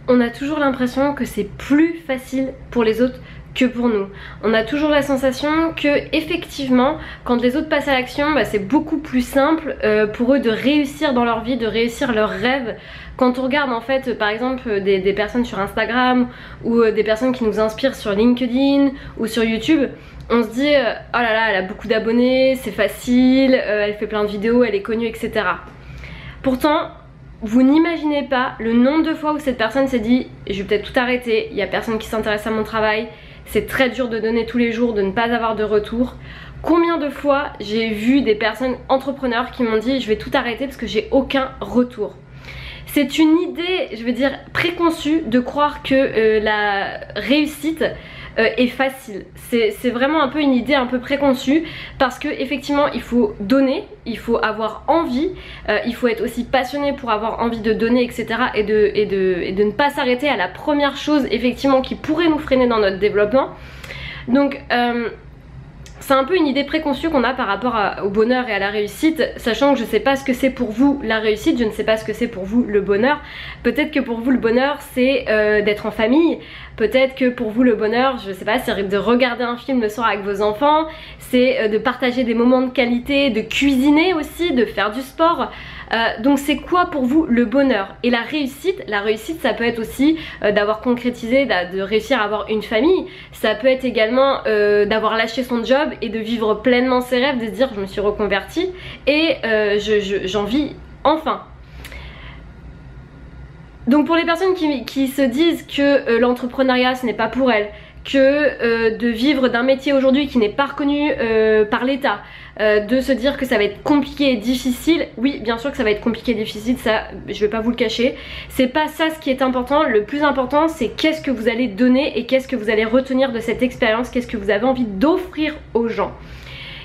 on a toujours l'impression que c'est plus facile pour les autres que pour nous. On a toujours la sensation que effectivement quand les autres passent à l'action, bah, c'est beaucoup plus simple pour eux de réussir dans leur vie, de réussir leurs rêves. Quand on regarde en fait par exemple des personnes sur Instagram ou des personnes qui nous inspirent sur LinkedIn ou sur YouTube, on se dit oh là là, elle a beaucoup d'abonnés, c'est facile, elle fait plein de vidéos, elle est connue, etc. Pourtant, vous n'imaginez pas le nombre de fois où cette personne s'est dit je vais peut-être tout arrêter, il n'y a personne qui s'intéresse à mon travail, c'est très dur de donner tous les jours, de ne pas avoir de retour. Combien de fois j'ai vu des personnes entrepreneurs qui m'ont dit je vais tout arrêter parce que j'ai aucun retour. C'est une idée, je veux dire, préconçue de croire que la réussite est facile. C'est vraiment un peu une idée un peu préconçue parce que effectivement il faut donner, il faut avoir envie, il faut être aussi passionné pour avoir envie de donner, etc. et de ne pas s'arrêter à la première chose effectivement qui pourrait nous freiner dans notre développement. Donc c'est un peu une idée préconçue qu'on a par rapport au bonheur et à la réussite, sachant que je ne sais pas ce que c'est pour vous la réussite, je ne sais pas ce que c'est pour vous le bonheur. Peut-être que pour vous le bonheur c'est d'être en famille, peut-être que pour vous le bonheur, je ne sais pas, c'est de regarder un film le soir avec vos enfants, c'est de partager des moments de qualité, de cuisiner aussi, de faire du sport. Donc c'est quoi pour vous le bonheur? Et la réussite ça peut être aussi d'avoir concrétisé, de réussir à avoir une famille, ça peut être également d'avoir lâché son job et de vivre pleinement ses rêves, de se dire je me suis reconvertie et j'en vis enfin. Donc pour les personnes qui se disent que l'entrepreneuriat ce n'est pas pour elles, que de vivre d'un métier aujourd'hui qui n'est pas reconnu par l'État, de se dire que ça va être compliqué et difficile, oui bien sûr que ça va être compliqué et difficile, ça je vais pas vous le cacher, c'est pas ça ce qui est important, le plus important c'est qu'est-ce que vous allez donner et qu'est-ce que vous allez retenir de cette expérience, qu'est-ce que vous avez envie d'offrir aux gens.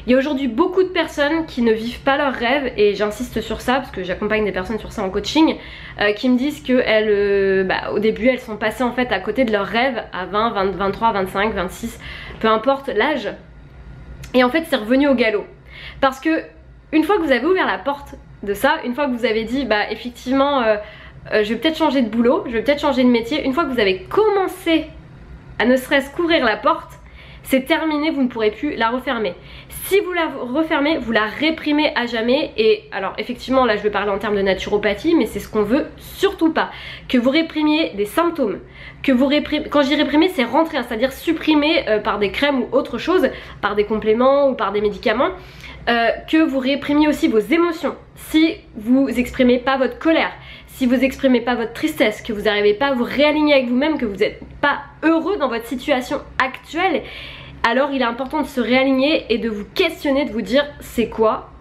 Il y a aujourd'hui beaucoup de personnes qui ne vivent pas leurs rêves et j'insiste sur ça parce que j'accompagne des personnes sur ça en coaching qui me disent qu'elles, au début elles sont passées en fait à côté de leurs rêves à 20, 23, 25, 26, peu importe l'âge, et en fait c'est revenu au galop. Parce que une fois que vous avez ouvert la porte de ça, une fois que vous avez dit bah effectivement je vais peut-être changer de boulot, je vais peut-être changer de métier, une fois que vous avez commencé à ne serait-ce qu'ouvrir la porte, c'est terminé, vous ne pourrez plus la refermer. Si vous la refermez, vous la réprimez à jamais. Et alors effectivement là je vais parler en termes de naturopathie, mais c'est ce qu'on veut surtout pas. Que vous réprimiez des symptômes, que vous réprimez, quand je dis réprimer c'est rentrer, hein, c'est-à-dire supprimer par des crèmes ou autre chose, par des compléments ou par des médicaments. Que vous réprimiez aussi vos émotions. Si vous exprimez pas votre colère, si vous exprimez pas votre tristesse, que vous n'arrivez pas à vous réaligner avec vous-même, que vous n'êtes pas heureux dans votre situation actuelle, alors il est important de se réaligner et de vous questionner, de vous dire c'est quoi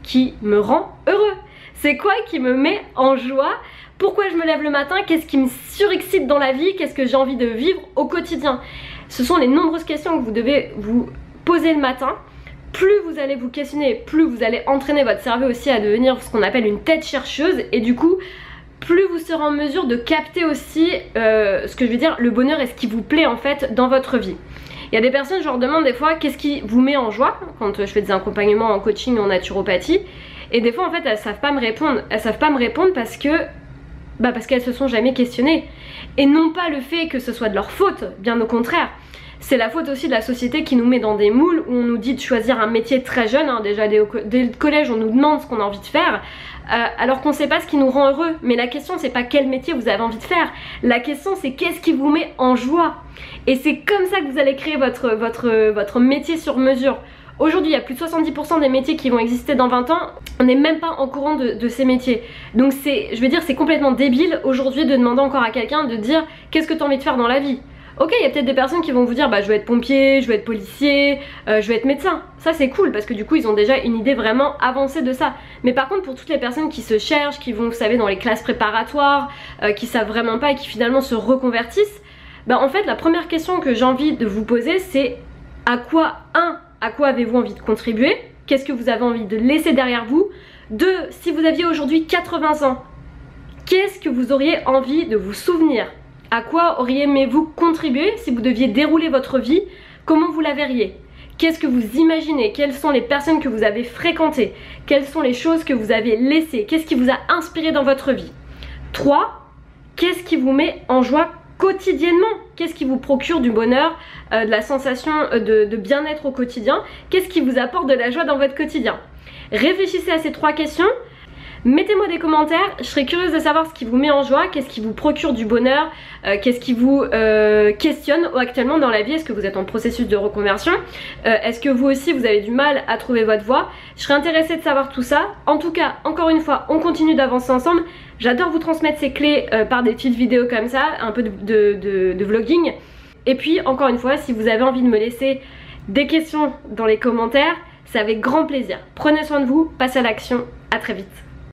qui me rend heureux? C'est quoi qui me met en joie? Pourquoi je me lève le matin? Qu'est-ce qui me surexcite dans la vie? Qu'est-ce que j'ai envie de vivre au quotidien? Ce sont les nombreuses questions que vous devez vous poser le matin. Plus vous allez vous questionner, plus vous allez entraîner votre cerveau aussi à devenir ce qu'on appelle une tête chercheuse, et du coup plus vous serez en mesure de capter aussi ce que je veux dire, le bonheur et ce qui vous plaît en fait dans votre vie. Il y a des personnes, je leur demande des fois qu'est-ce qui vous met en joie quand je fais des accompagnements en coaching en naturopathie, et des fois en fait elles savent pas me répondre. Elles savent pas me répondre parce qu'elles se sont jamais questionnées, et non pas le fait que ce soit de leur faute, bien au contraire. C'est la faute aussi de la société qui nous met dans des moules où on nous dit de choisir un métier très jeune, hein, déjà dès le collège on nous demande ce qu'on a envie de faire, alors qu'on ne sait pas ce qui nous rend heureux. Mais la question c'est pas quel métier vous avez envie de faire, la question c'est qu'est-ce qui vous met en joie. Et c'est comme ça que vous allez créer votre métier sur mesure. Aujourd'hui il y a plus de 70% des métiers qui vont exister dans 20 ans, on n'est même pas en courant de ces métiers. Donc je veux dire c'est complètement débile aujourd'hui de demander encore à quelqu'un de dire qu'est-ce que tu as envie de faire dans la vie. Ok, il y a peut-être des personnes qui vont vous dire bah je veux être pompier, je veux être policier, je veux être médecin. Ça c'est cool parce que du coup ils ont déjà une idée vraiment avancée de ça. Mais par contre pour toutes les personnes qui se cherchent, qui vont vous savez dans les classes préparatoires, qui savent vraiment pas et qui finalement se reconvertissent, bah en fait la première question que j'ai envie de vous poser c'est à quoi avez-vous envie de contribuer? Qu'est-ce que vous avez envie de laisser derrière vous? 2, si vous aviez aujourd'hui 80 ans, qu'est-ce que vous auriez envie de vous souvenir? À quoi auriez-vous contribué si vous deviez dérouler votre vie? Comment vous la verriez? Qu'est-ce que vous imaginez? Quelles sont les personnes que vous avez fréquentées? Quelles sont les choses que vous avez laissées? Qu'est-ce qui vous a inspiré dans votre vie? 3. qu'est-ce qui vous met en joie quotidiennement? Qu'est-ce qui vous procure du bonheur, de la sensation de bien-être au quotidien? Qu'est-ce qui vous apporte de la joie dans votre quotidien? Réfléchissez à ces 3 questions. Mettez-moi des commentaires, je serais curieuse de savoir ce qui vous met en joie, qu'est-ce qui vous procure du bonheur, qu'est-ce qui vous questionne actuellement dans la vie. Est-ce que vous êtes en processus de reconversion, est-ce que vous aussi vous avez du mal à trouver votre voie? Je serais intéressée de savoir tout ça. En tout cas, encore une fois, on continue d'avancer ensemble. J'adore vous transmettre ces clés par des petites vidéos comme ça, un peu de vlogging. Et puis encore une fois, si vous avez envie de me laisser des questions dans les commentaires, c'est avec grand plaisir. Prenez soin de vous, passez à l'action, à très vite.